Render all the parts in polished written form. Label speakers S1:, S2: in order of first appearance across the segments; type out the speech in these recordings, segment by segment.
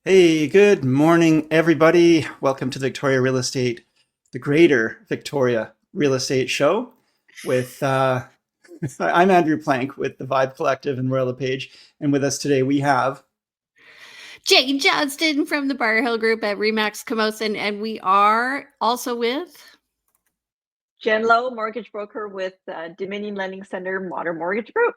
S1: Hey, good morning, everybody. Welcome to Victoria Real Estate, the Greater Victoria Real Estate Show. With I'm Andrew Plank with the Vibe Collective and Royal LePage, and with us today we have
S2: Jane Johnston from the Bar Hill Group at Remax Camosun, and we are also with
S3: Jen Lowe, mortgage broker with Dominion Lending Center Modern Mortgage Group.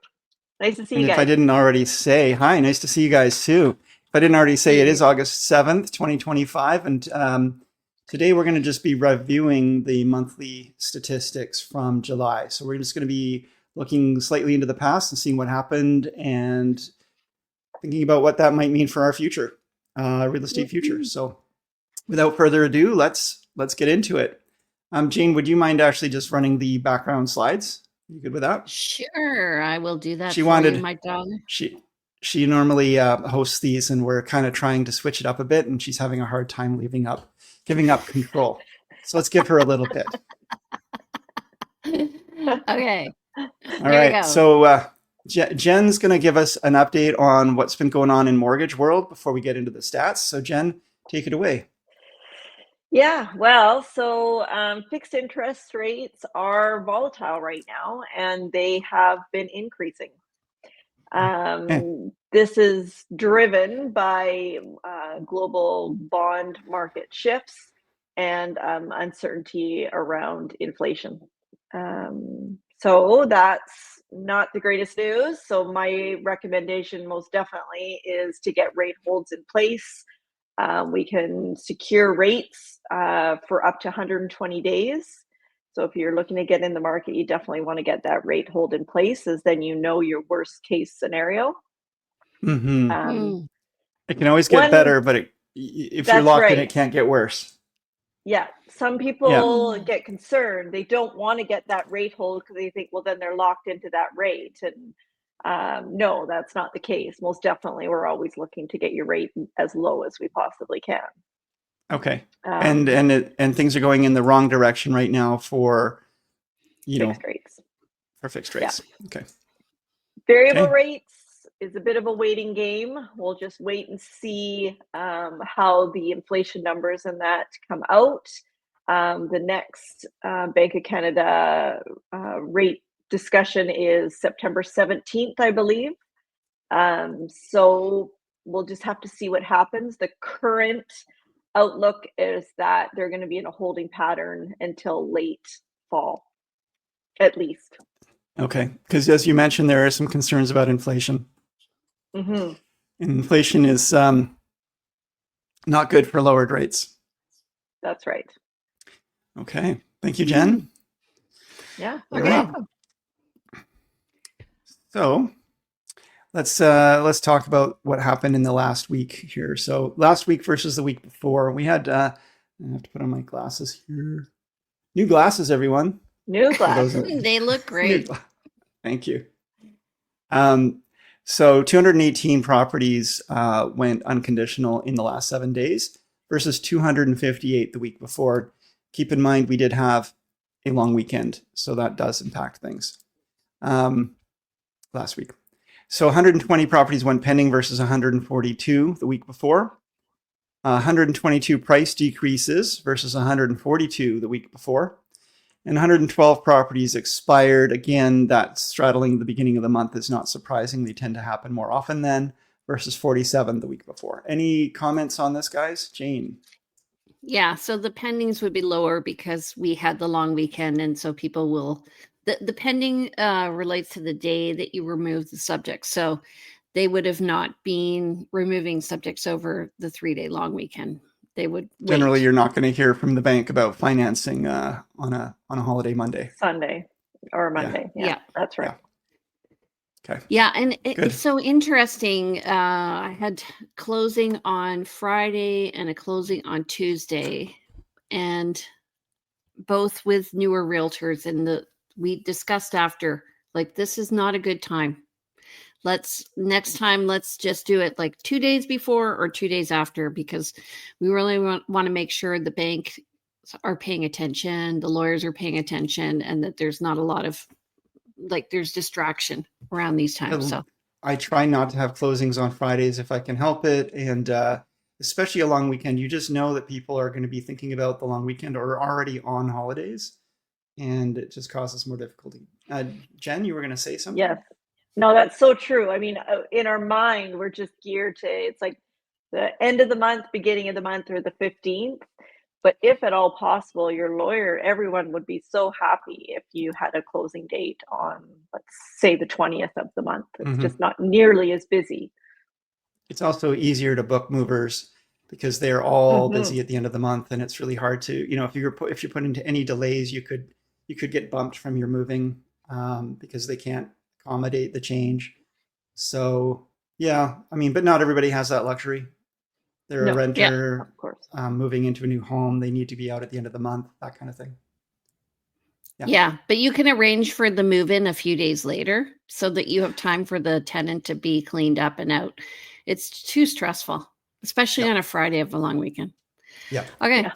S3: Nice to see
S1: and
S3: you
S1: if I
S3: guys.
S1: didn't already say, hi, nice to see you guys too. If I didn't already say, it is August 7th, 2025, and today we're going to just be reviewing the monthly statistics from July. So we're just going to be looking slightly into the past and seeing what happened and thinking about what that might mean for our future, real estate future. So without further ado, let's get into it. Jane, would you mind actually just running the background slides? You good with that?
S2: Sure, I will do that
S1: She
S2: for
S1: wanted,
S2: you, my darling.
S1: She normally hosts these, and we're kind of trying to switch it up a bit, and she's having a hard time giving up control. So let's give her a little bit.
S2: Okay.
S1: All right. So Jen's going to give us an update on what's been going on in mortgage world before we get into the stats. So Jen, take it away.
S3: Yeah, well, so fixed interest rates are volatile right now, and they have been increasing. This is driven by global bond market shifts and uncertainty around inflation. So that's not the greatest news. So my recommendation most definitely is to get rate holds in place. We can secure rates for up to 120 days. So if you're looking to get in the market, you definitely want to get that rate hold in place, as then you know your worst case scenario.
S1: Mm-hmm. It can always get better, but if you're locked in, it can't get worse.
S3: Yeah, some people get concerned. They don't want to get that rate hold because they think, well, then they're locked into that rate. And no, that's not the case. Most definitely, we're always looking to get your rate as low as we possibly can.
S1: Okay. And things are going in the wrong direction right now for,
S3: fixed rates.
S1: For fixed rates. Yeah. Okay.
S3: Variable rates is a bit of a waiting game. We'll just wait and see how the inflation numbers and that come out. The next Bank of Canada rate discussion is September 17th, I believe. So we'll just have to see what happens. The current outlook is that they're going to be in a holding pattern until late fall, at least.
S1: Okay, because as you mentioned, there are some concerns about inflation.
S3: Mm-hmm.
S1: Inflation is not good for lowered rates.
S3: That's right.
S1: Okay, thank you, Jen.
S3: Yeah.
S1: Okay. Welcome. So let's talk about what happened in the last week here. So last week versus the week before, we had I have to put on my glasses here. New glasses, everyone.
S3: New glasses.
S2: They look great.
S1: Thank you. So 218 properties went unconditional in the last 7 days versus 258 the week before. Keep in mind, we did have a long weekend, so that does impact things last week. So 120 properties went pending versus 142 the week before. 122 price decreases versus 142 the week before. And 112 properties expired. Again, that straddling the beginning of the month is not surprising. They tend to happen more often then versus 47 the week before. Any comments on this, guys? Jane?
S2: Yeah, so the pendings would be lower because we had the long weekend. And so people will, the pending relates to the day that you remove the subject. So they would have not been removing subjects over the 3-day long weekend. They would
S1: generally wait. You're not going to hear from the bank about financing on a holiday Monday,
S3: Sunday, or Monday. Yeah, that's right.
S1: Yeah. Okay.
S2: Yeah, and it's so interesting. I had closing on Friday and a closing on Tuesday, and both with newer realtors. And we discussed after, like, this is not a good time. Next time, let's just do it like 2 days before or 2 days after, because we really want to make sure the bank are paying attention, the lawyers are paying attention, and that there's not a lot of, like, there's distraction around these times. So
S1: I try not to have closings on Fridays if I can help it. And especially a long weekend, you just know that people are going to be thinking about the long weekend or already on holidays, and it just causes more difficulty. Jen, you were going to say something?
S3: Yes. No, that's so true. I mean, in our mind, we're just geared to, it's like the end of the month, beginning of the month, or the 15th. But if at all possible, your lawyer, everyone would be so happy if you had a closing date on, let's say, the 20th of the month. It's just not nearly as busy.
S1: It's also easier to book movers because they're all
S3: Mhm.
S1: busy at the end of the month, and it's really hard to, if you're put into any delays, you could get bumped from your moving because they can't accommodate the change. So yeah, I mean, but not everybody has that luxury. They're a
S3: No,
S2: Yeah.
S1: renter
S3: of course.
S1: moving into a new home. They need to be out at the end of the month, that kind of thing. Yeah.
S2: Yeah. But you can arrange for the move in a few days later so that you have time for the tenant to be cleaned up and out. It's too stressful, especially
S1: Yeah.
S2: on a Friday of a long weekend.
S1: Yeah.
S2: Okay.
S3: Yeah.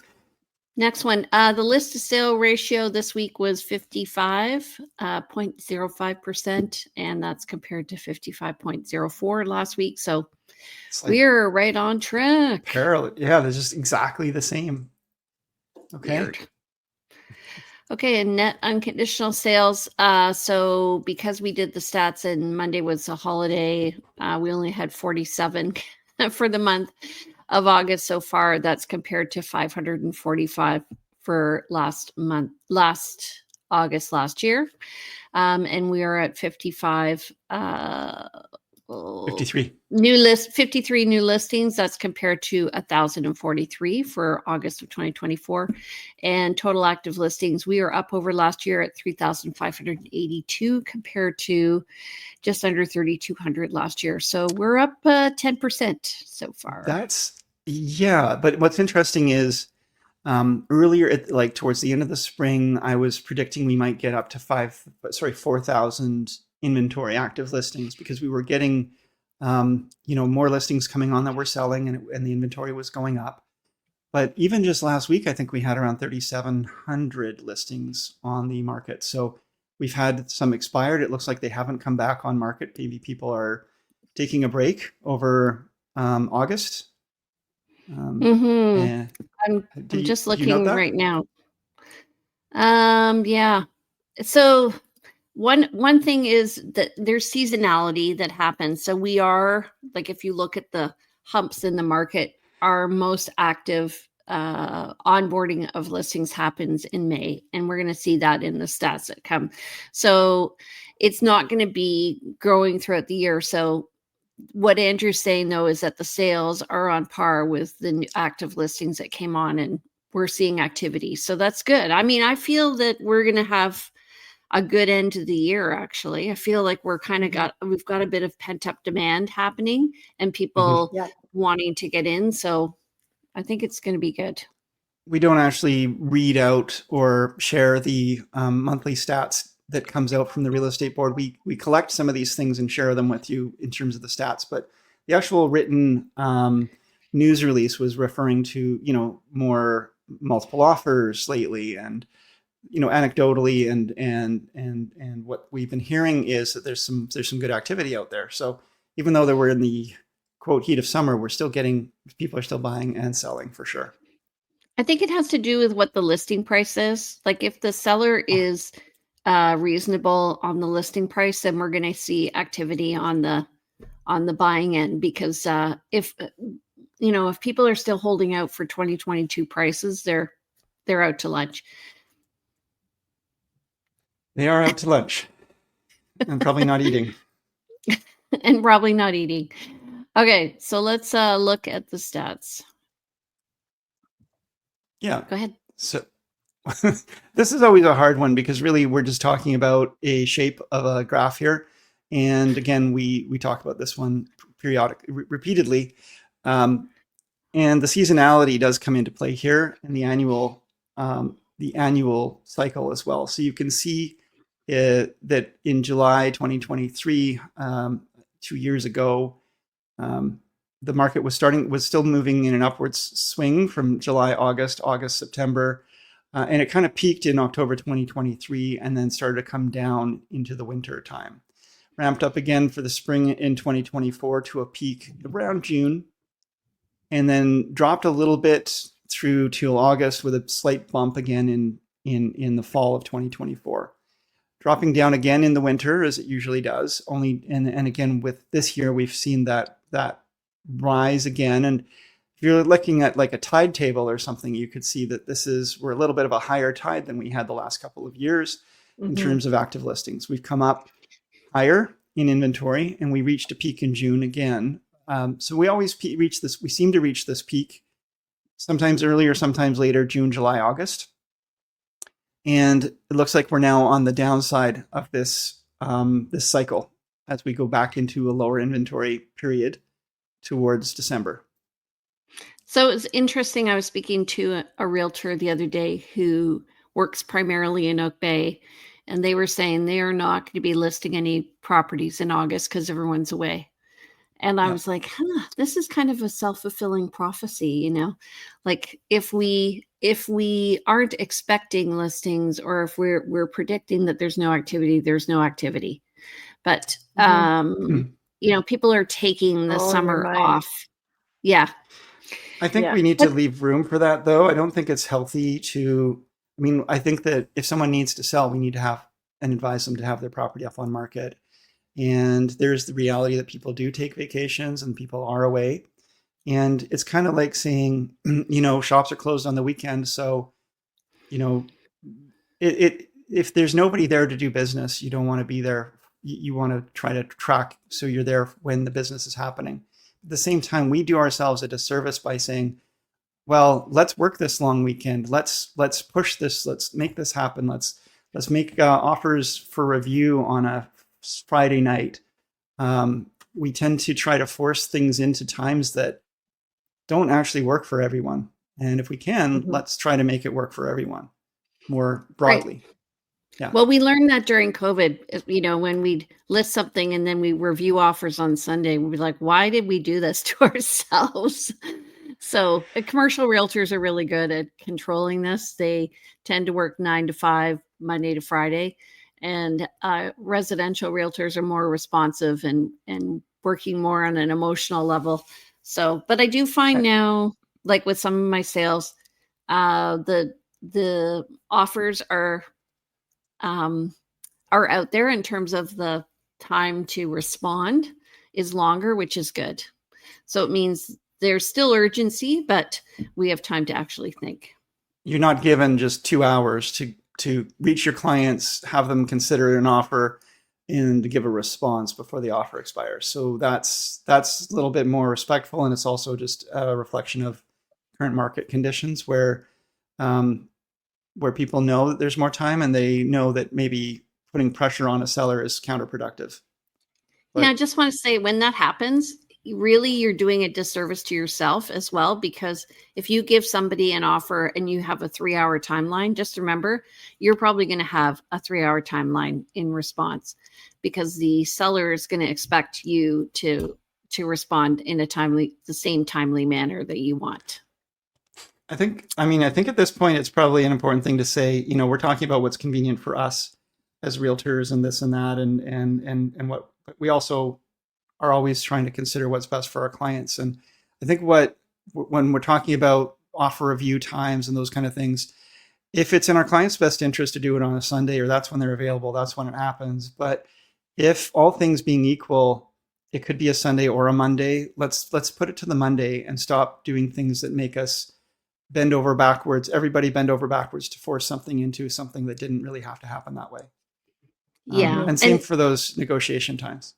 S2: Next one. The list to sale ratio this week was 55.05%, and that's compared to 55.04 last week. So
S1: It's like
S2: we're right on track.
S1: parallel. Yeah, they're just exactly the same. Okay.
S2: Weird. Okay, and net unconditional sales. So because we did the stats and Monday was a holiday, we only had 47 for the month of August so far. That's compared to 545 for last August last year. And we are at 55
S1: 53.
S2: 53 new listings. That's compared to 1,043 for August of 2024. And total active listings, we are up over last year at 3,582 compared to just under 3,200 last year. So we're up 10% so far.
S1: But what's interesting is earlier, like towards the end of the spring, I was predicting we might get up to 4,000 inventory active listings because we were getting, more listings coming on that we're selling, and the inventory was going up. But even just last week, I think we had around 3,700 listings on the market. So we've had some expired. It looks like they haven't come back on market. Maybe people are taking a break over August.
S2: I'm just looking right now. Yeah. So one thing is that there's seasonality that happens. So we are, like, if you look at the humps in the market, our most active onboarding of listings happens in May, and we're going to see that in the stats that come. So it's not going to be growing throughout the year. So what Andrew's saying, though, is that the sales are on par with the new active listings that came on, and we're seeing activity. So that's good. I mean, I feel that we're going to have a good end to the year. Actually, I feel like we've got a bit of pent up demand happening and people wanting to get in. So I think it's going to be good.
S1: We don't actually read out or share the monthly stats that comes out from the real estate board. We collect some of these things and share them with you in terms of the stats, but the actual written news release was referring to, more multiple offers lately, and anecdotally, and what we've been hearing is that there's some good activity out there. So even though we're in the quote heat of summer, people are still buying and selling for sure.
S2: I think it has to do with what the listing price is. Like if the seller is reasonable on the listing price, then we're going to see activity on the buying end, because if people are still holding out for 2022 prices, they're out to lunch.
S1: They are out to lunch and probably not eating.
S2: And probably not eating. Okay, so let's look at the stats.
S1: Yeah.
S2: Go ahead.
S1: So this is always a hard one because really we're just talking about a shape of a graph here. And again, we talk about this one repeatedly. And the seasonality does come into play here, and the annual cycle as well. So you can see that in July 2023, 2 years ago, the market was still moving in an upwards swing from July, August, September, and it kind of peaked in October 2023 and then started to come down into the winter time. Ramped up again for the spring in 2024 to a peak around June. and then dropped a little bit through till August with a slight bump again in the fall of 2024. Dropping down again in the winter as it usually does. And again with this year we've seen that rise again. And if you're looking at like a tide table or something, you could see that we're a little bit of a higher tide than we had the last couple of years in terms of active listings. We've come up higher in inventory, and we reached a peak in June again. So we always reach this. We seem to reach this peak sometimes earlier, sometimes later, June, July, August. And it looks like we're now on the downside of this cycle as we go back into a lower inventory period towards December.
S2: So it's interesting. I was speaking to a realtor the other day who works primarily in Oak Bay, and they were saying they are not going to be listing any properties in August because everyone's away. And I was like, this is kind of a self-fulfilling prophecy, you know, like if we aren't expecting listings, or if we're predicting that there's no activity, there's no activity. But, you know, people are taking the summer off. Yeah.
S1: I think we need to leave room for that, though. I don't think it's healthy I think that if someone needs to sell, we need to have and advise them to have their property up on market. And there's the reality that people do take vacations and people are away. And it's kind of like saying, you know, shops are closed on the weekend. So, you know, if there's nobody there to do business, you don't want to be there. You want to try to track so you're there when the business is happening. At the same time, we do ourselves a disservice by saying, well, let's work this long weekend. Let's push this. Let's make this happen. Let's make offers for review on a Friday night. We tend to try to force things into times that don't actually work for everyone. And if we can, let's try to make it work for everyone more broadly. Right. Yeah.
S2: Well, we learned that during COVID, you know, when we'd list something and then we review offers on Sunday, we'd be like, why did we do this to ourselves? So commercial realtors are really good at controlling this. They tend to work 9 to 5, Monday to Friday. And residential realtors are more responsive and working more on an emotional level. So, but I do find now, like with some of my sales, the offers are out there in terms of the time to respond is longer, which is good. So it means there's still urgency, but we have time to actually think.
S1: You're not given just 2 hours to reach your clients, have them consider an offer, and to give a response before the offer expires. So that's a little bit more respectful, and it's also just a reflection of current market conditions where people know that there's more time, and they know that maybe putting pressure on a seller is counterproductive.
S2: But yeah, I just want to say when that happens, really you're doing a disservice to yourself as well, because if you give somebody an offer and you have a 3-hour timeline, just remember you're probably going to have a 3-hour timeline in response, because the seller is going to expect you to respond in the same timely manner that you want.
S1: I think at this point, it's probably an important thing to say, you know, we're talking about what's convenient for us as realtors and this and that. And what we also are always trying to consider what's best for our clients. And I think when we're talking about offer review times and those kind of things, if it's in our client's best interest to do it on a Sunday, or that's when they're available, that's when it happens. But if all things being equal, it could be a Sunday or a Monday, let's put it to the Monday and stop doing things that make us bend over backwards, everybody bend over backwards to force something into something that didn't really have to happen that way.
S2: Yeah.
S1: And same for those negotiation times.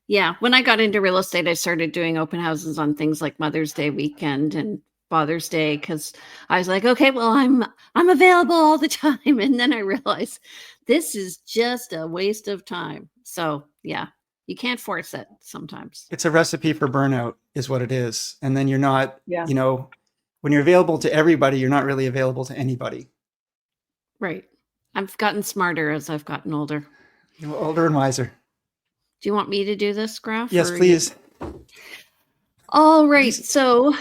S2: Yeah. When I got into real estate, I started doing open houses on things like Mother's Day weekend and Father's Day, because I was like, okay, well, I'm available all the time. And then I realized this is just a waste of time. So yeah, you can't force it sometimes.
S1: It's a recipe for burnout is what it is. And then you're not, you know, when you're available to everybody, you're not really available to anybody.
S2: Right. I've gotten smarter as I've gotten older.
S1: You're older and wiser.
S2: Do you want me to do this graph?
S1: Yes, please.
S2: All right. So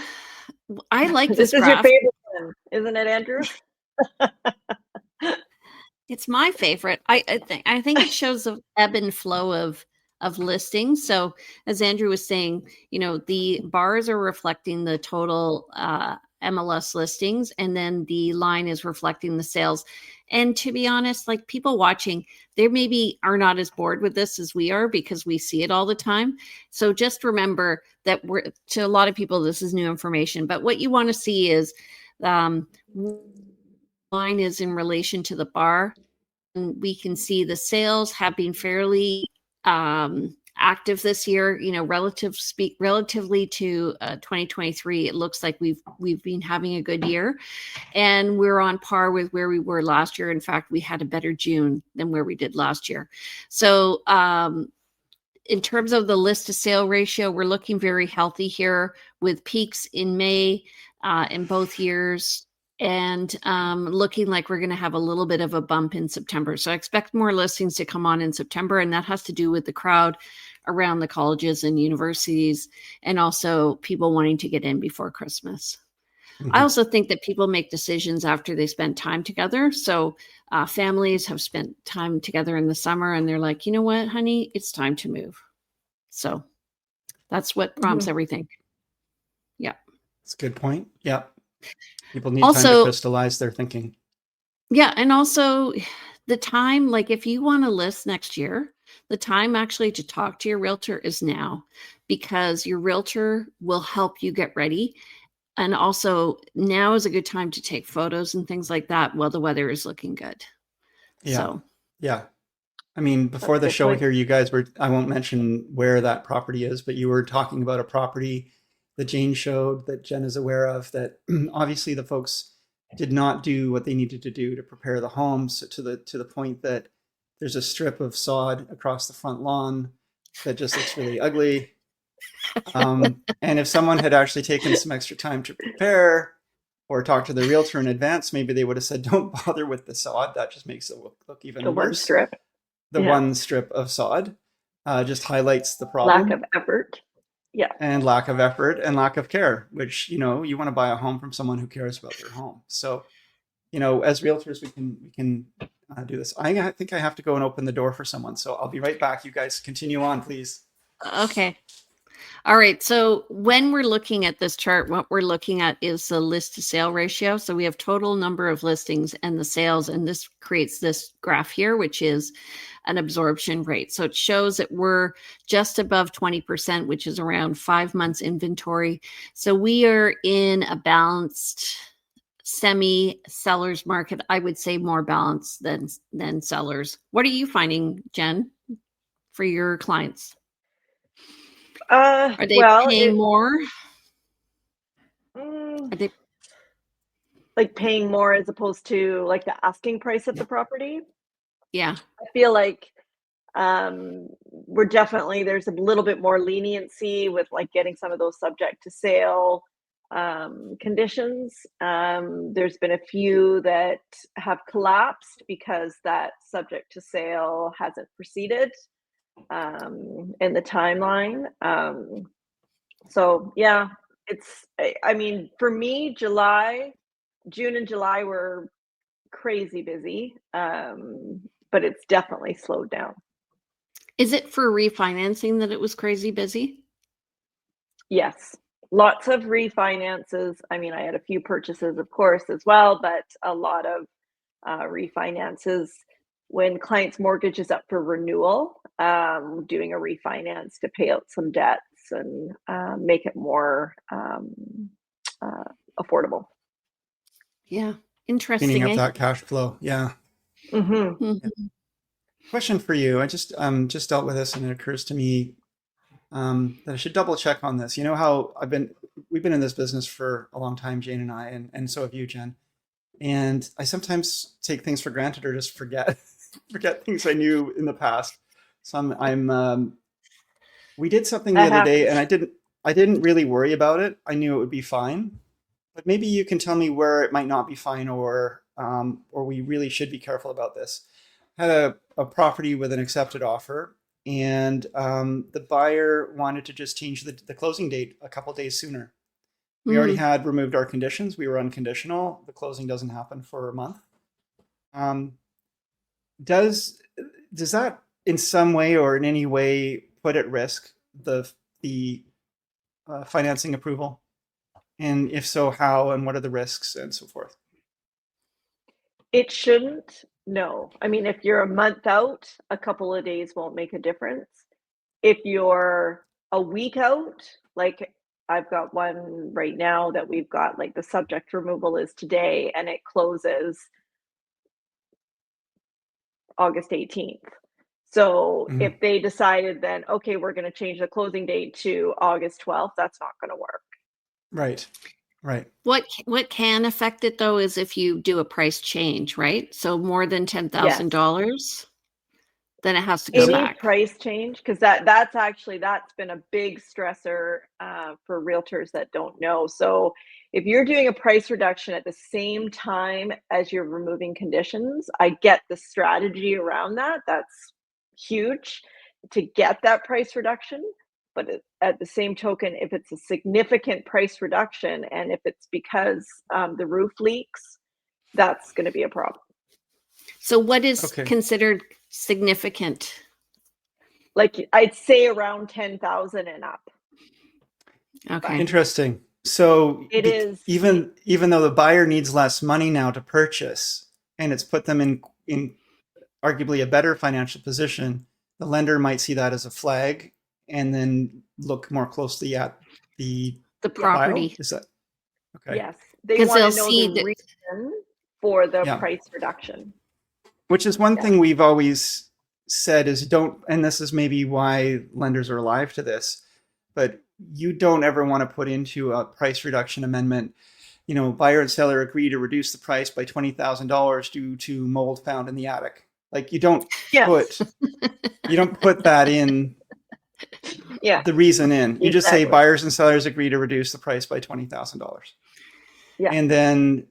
S2: I like this graph.
S3: This is your favorite one, isn't it, Andrew?
S2: It's my favorite. I think it shows the ebb and flow of of listings. So as Andrew was saying, the bars are reflecting the total MLS listings, and then the line is reflecting the sales. And to be honest, like, people watching, they maybe are not as bored with this as we are, because we see it all the time. So just remember that to a lot of people, this is new information, but what you want to see is line is in relation to the bar. And we can see the sales have been fairly active this year, relatively to 2023. It looks like we've been having a good year, and we're on par with where we were last year. In fact, we had a better June than where we did last year. So in terms of the list to sale ratio, we're looking very healthy here, with peaks in May in both years, and looking like we're going to have a little bit of a bump in September. So I expect more listings to come on in September, and that has to do with the crowd around the colleges and universities, and also people wanting to get in before Christmas. Mm-hmm. I also think that people make decisions after they spend time together. So families have spent time together in the summer, and they're like, you know what, honey, it's time to move. So that's what prompts everything. Yeah.
S1: That's a good point. Yeah. People need time to crystallize their thinking.
S2: Yeah. And also the time, like, if you want to list next year, the time actually to talk to your realtor is now, because your realtor will help you get ready. And also now is a good time to take photos and things like that while the weather is looking good.
S1: Yeah.
S2: So.
S1: Yeah. I mean, before the show here, you guys I won't mention where that property is, but you were talking about a property that Jane showed, that Jen is aware of, that obviously the folks did not do what they needed to do to prepare the homes to the point that there's a strip of sod across the front lawn that just looks really ugly. And if someone had actually taken some extra time to prepare or talk to the realtor in advance, maybe they would have said, don't bother with the sod. That just makes it look even worse.
S3: One strip.
S1: One strip of sod just highlights the problem.
S3: Lack of effort. Yeah.
S1: And lack of effort and lack of care, which, you want to buy a home from someone who cares about their home. So, as realtors, we can do this. I think I have to go and open the door for someone. So I'll be right back. You guys continue on, please.
S2: Okay. All right. So when we're looking at this chart, what we're looking at is the list to sale ratio. So we have total number of listings and the sales, and this creates this graph here, which is an absorption rate. So it shows that we're just above 20%, which is around 5 months inventory. So we are in a balanced semi-sellers market. I would say more balanced than sellers. What are you finding, Jen, for your clients? Are they paying more?
S3: Are they like paying more as opposed to like the asking price of the property?
S2: Yeah.
S3: I feel like there's a little bit more leniency with like getting some of those subject to sale conditions. There's been a few that have collapsed because that subject to sale hasn't proceeded in the timeline. So yeah, for me, June and July were crazy busy, but it's definitely slowed down.
S2: Is it for refinancing that it was crazy busy?
S3: Yes, lots of refinances. I had a few purchases, of course, as well, but a lot of refinances. When clients' mortgage is up for renewal, doing a refinance to pay out some debts and make it more affordable.
S2: Yeah, interesting.
S1: Cleaning up that cash flow. Yeah.
S3: Mm-hmm.
S2: Mm-hmm.
S1: Yeah. Question for you. I just dealt with this, and it occurs to me that I should double check on this. You know how we've been in this business for a long time, Jane and I, and so have you, Jen. And I sometimes take things for granted or just forget things I knew in the past. So we did something the other day, and I didn't really worry about it. I knew it would be fine, but maybe you can tell me where it might not be fine, or we really should be careful about this. I had a property with an accepted offer, and the buyer wanted to just change the closing date a couple days sooner. We already had removed our conditions. We were unconditional. The closing doesn't happen for a month. Does that in some way or in any way put at risk the financing approval? And if so, how, and what are the risks and so forth?
S3: It shouldn't. No. I mean, if you're a month out, a couple of days won't make a difference. If you're a week out, like I've got one right now that we've got, like the subject removal is today and it closes August 18th. So if they decided then, okay, we're going to change the closing date to August 12th, that's not going to work.
S1: Right. Right.
S2: What can affect it though is if you do a price change, right? So more than $10,000, then it has to go
S3: Any
S2: back.
S3: price change, because that's been a big stressor for realtors that don't know. So if you're doing a price reduction at the same time as you're removing conditions, I get the strategy around that. That's huge to get that price reduction. But at the same token, if it's a significant price reduction and if it's because the roof leaks, that's going to be a problem.
S2: So what is considered significant?
S3: Like I'd say around 10,000 and up.
S2: Okay.
S1: Interesting. So
S3: it is
S1: even though the buyer needs less money now to purchase, and it's put them in arguably a better financial position, the lender might see that as a flag and then look more closely at the
S2: property.
S1: File? Is that okay?
S3: Yes, they want to know the reason for the price reduction.
S1: Which is one thing we've always said is don't, and this is maybe why lenders are alive to this, but you don't ever want to put into a price reduction amendment, buyer and seller agree to reduce the price by $20,000 due to mold found in the attic. Like you don't put that in.
S3: Yeah.
S1: The reason in. You just say buyers and sellers agree to reduce the price by $20,000.
S3: Yeah.
S1: And then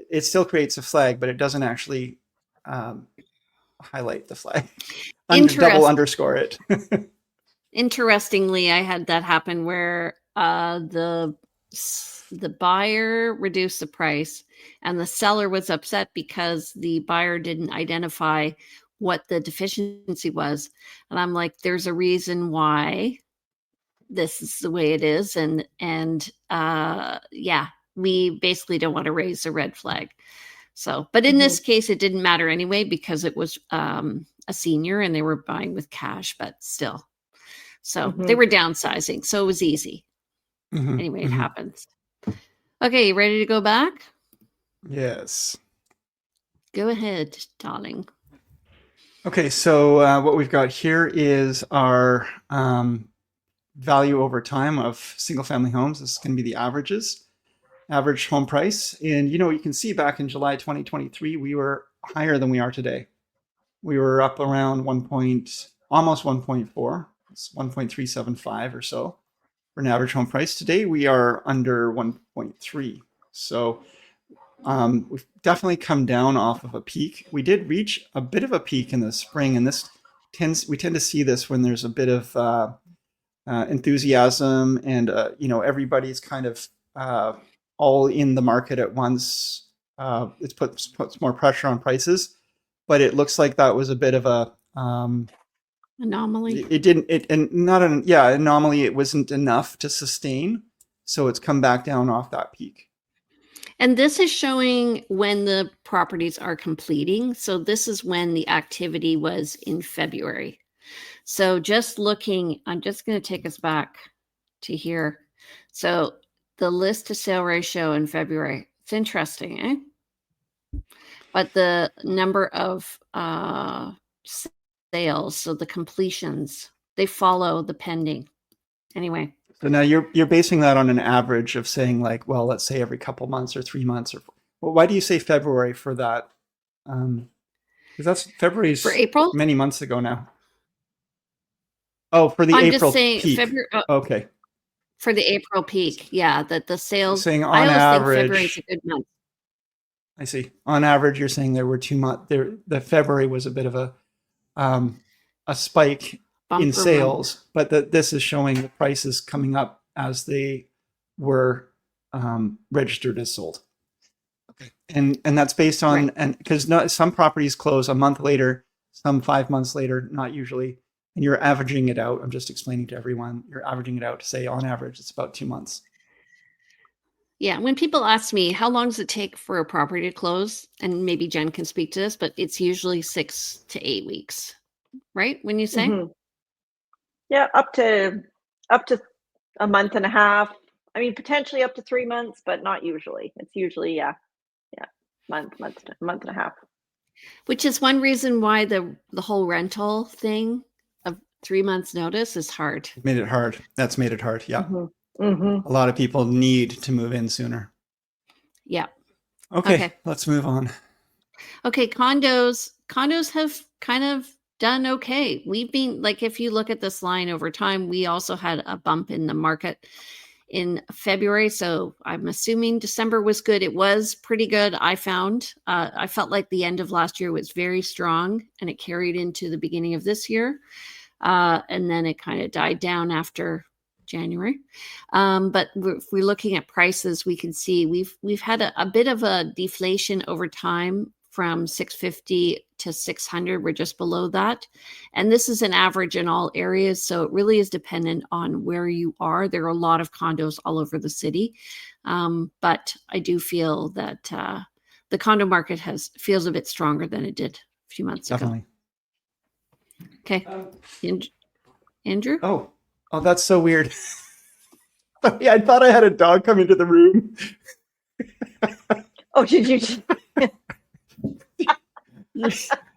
S1: it still creates a flag, but it doesn't actually highlight the flag. Double underscore it.
S2: Interestingly, I had that happen where the buyer reduced the price and the seller was upset because the buyer didn't identify what the deficiency was. And I'm like, there's a reason why this is the way it is. And we basically don't want to raise a red flag. So, but in this case, it didn't matter anyway, because it was a senior and they were buying with cash, but still. So they were downsizing. So it was easy. Anyway, it happens. Okay, you ready to go back?
S1: Yes.
S2: Go ahead, darling.
S1: Okay, so what we've got here is our value over time of single family homes. This is going to be the average home price. And, you can see back in July 2023, we were higher than we are today. We were up around almost 1.4. It's 1.375 or so for an average home price. Today, we are under 1.3. So we've definitely come down off of a peak. We did reach a bit of a peak in the spring, and we tend to see this when there's a bit of enthusiasm and everybody's kind of all in the market at once. It puts more pressure on prices, but it looks like that was a bit of a
S2: anomaly.
S1: Anomaly. It wasn't enough to sustain, so it's come back down off that peak.
S2: And this is showing when the properties are completing. So this is when the activity was in February. So just looking, I'm just going to take us back to here. So the list to sale ratio in February, it's interesting, eh? But the number of sales, so the completions, they follow the pending. Anyway.
S1: So now you're basing that on an average of saying like, well, let's say every couple months or 3 months, or why do you say February for that? Because February's
S2: for April,
S1: many months ago now. Oh, for the
S2: I'm
S1: April
S2: just saying
S1: peak.
S2: February.
S1: Okay.
S2: For the April peak, yeah, that the sales.
S1: Saying on
S2: I always
S1: average,
S2: think February's a good month.
S1: I see. On average, you're saying there were 2 months. The February was a bit of a spike in sales, but this is showing the prices coming up as they were registered as sold. Okay, and that's based on and because some properties close a month later, some 5 months later, not usually. and you're averaging it out. I'm just explaining to everyone, you're averaging it out to say on average, it's about 2 months.
S2: Yeah, when people ask me how long does it take for a property to close, and maybe Jen can speak to this, but it's usually 6 to 8 weeks, right? When you say,
S3: Mhm. Yeah, up to a month and a half. I mean, potentially up to 3 months, but not usually. It's usually, yeah, month and a half.
S2: which is one reason why the whole rental thing of 3 months notice is hard.
S1: It made it hard. That's made it hard. Yeah.
S3: Mhm. Mhm.
S1: A lot of people need to move in sooner.
S2: Yeah.
S1: Okay,
S2: Okay.
S1: let's move on.
S2: Okay, condos have kind of done okay. We've been like, if you look at this line over time, we also had a bump in the market in February. So I'm assuming December was good. It was pretty good. I found, I felt like the end of last year was very strong and it carried into the beginning of this year. And then it kind of died down after January. But if we're looking at prices, we can see we've had a bit of a deflation over time from 650 to 600. We're just below that. And this is an average in all areas. So it really is dependent on where you are. There are a lot of condos all over the city. But I do feel that the condo market feels a bit stronger than it did a few months
S1: Definitely.
S2: ago. Okay. Andrew?
S1: Oh, that's so weird. Yeah, I thought I had a dog come into the room.
S3: Oh, did you just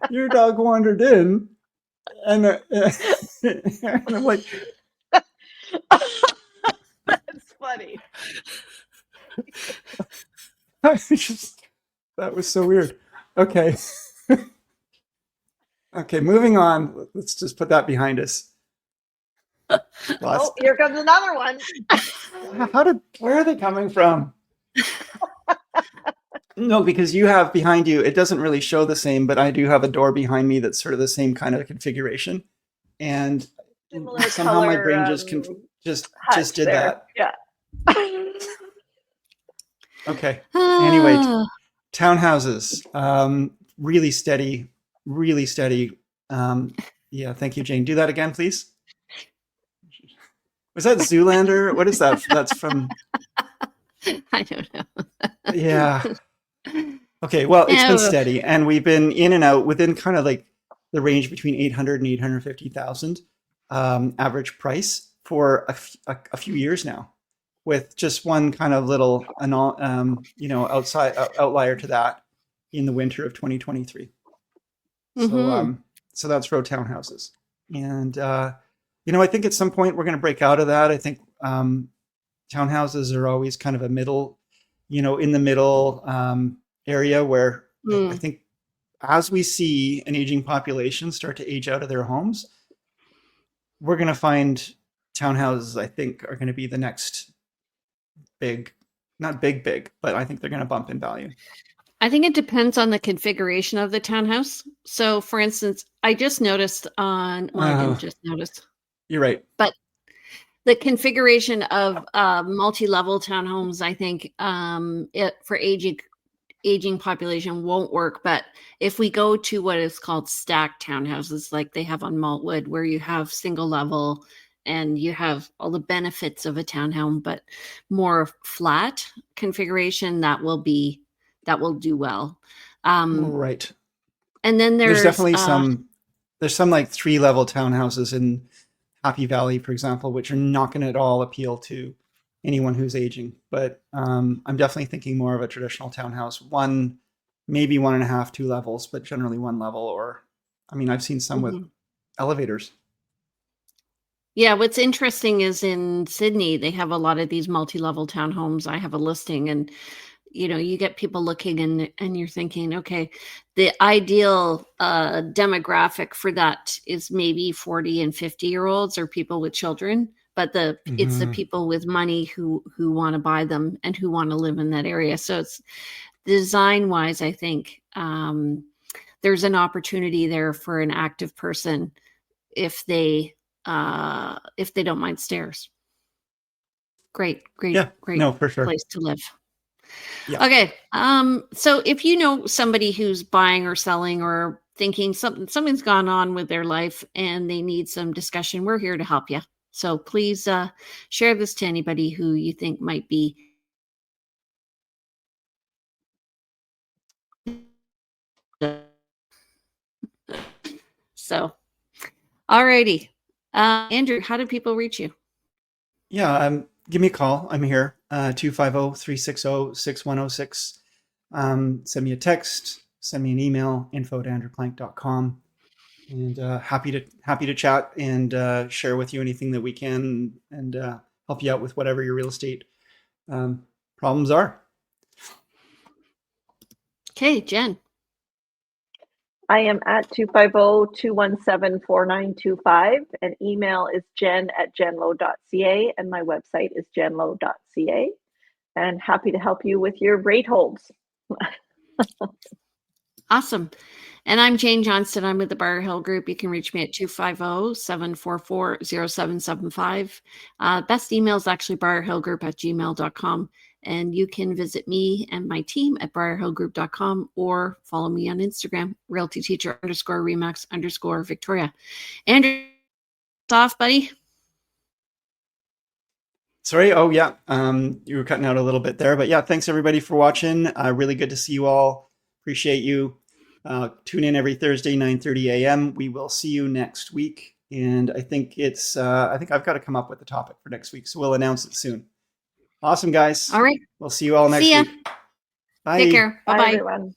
S1: Your dog wandered in, and, and I'm like,
S3: That's funny.
S1: that was so weird. Okay. Okay, moving on. Let's just put that behind us.
S3: Oh, here comes another one.
S1: Where are they coming from? No, because you have behind you, it doesn't really show the same, but I do have a door behind me that's sort of the same kind of configuration. And
S3: Similar
S1: somehow my
S3: color,
S1: brain just
S3: hut
S1: did
S3: there.
S1: that.
S3: Yeah.
S1: Okay. Anyway, townhouses, really steady, really steady. Yeah, thank you, Jane. Do that again, please. Was that Zoolander? What is that? That's from.
S2: I don't know.
S1: Yeah. Okay. Well, it's been
S2: Oh.
S1: steady, and we've been in and out within kind of like the range between 800 and 850,000 average price for a few years now, with just one kind of little outlier to that in the winter of 2023. So that's row townhouses, and I think at some point we're going to break out of that. I think townhouses are always kind of a middle, in the middle area where I think as we see an aging population start to age out of their homes, we're going to find townhouses, I think, are going to be the next not big, but I think they're going to bump in value.
S2: I think it depends on the configuration of the townhouse. So, for instance, I just noticed I didn't just notice.
S1: You're right.
S2: But the configuration of multi-level townhomes, I think, for aging population won't work. But if we go to what is called stacked townhouses, like they have on Maltwood, where you have single level and you have all the benefits of a townhome, but more flat configuration, that will do well.
S1: Right.
S2: And then
S1: there's definitely some like 3-level townhouses in Happy Valley, for example, which are not going to at all appeal to anyone who's aging. But I'm definitely thinking more of a traditional townhouse, maybe 1.5, 2 levels, but generally 1 level. Or, I've seen some with elevators.
S2: Yeah, what's interesting is in Sydney, they have a lot of these multi-level townhomes. I have a listing, and you get people looking and you're thinking, okay, the ideal demographic for that is maybe 40 and 50-year-olds or people with children, but it's the people with money who want to buy them and who want to live in that area. So it's design wise, I think there's an opportunity there for an active person if they don't mind stairs. Great.
S1: Yeah, no, for sure.
S2: Place to live.
S1: Yeah.
S2: Okay. So if you know somebody who's buying or selling or thinking something's gone on with their life and they need some discussion, we're here to help you. So please share this to anybody who you think might be. So, alrighty. Andrew, how do people reach you?
S1: Yeah, give me a call. I'm here, 250-360-6106. Send me a text, send me an email, info@andrewplank.com. And happy to chat and share with you anything that we can and help you out with whatever your real estate problems are.
S2: Okay, Jen.
S3: I am at 250-217-4925, and email is jen@jenlowe.ca, and my website is jenlowe.ca. And happy to help you with your rate holds.
S2: Awesome. And I'm Jane Johnston. I'm with the Briar Hill Group. You can reach me at 250-744-0775. Best email is actually briarhillgroup@gmail.com. And you can visit me and my team at briarhillgroup.com or follow me on Instagram, realtyteacher_remax_Victoria. Andrew, off, buddy.
S1: Sorry. Oh, yeah. You were cutting out a little bit there, but yeah, thanks everybody for watching. Really good to see you all. Appreciate you. Tune in every Thursday, 9:30 a.m. We will see you next week. And I think I've got to come up with a topic for next week. So we'll announce it soon. Awesome, guys.
S2: All right.
S1: We'll see you all next week. Bye.
S2: Take care.
S3: Bye,
S2: Bye-bye.
S3: everyone.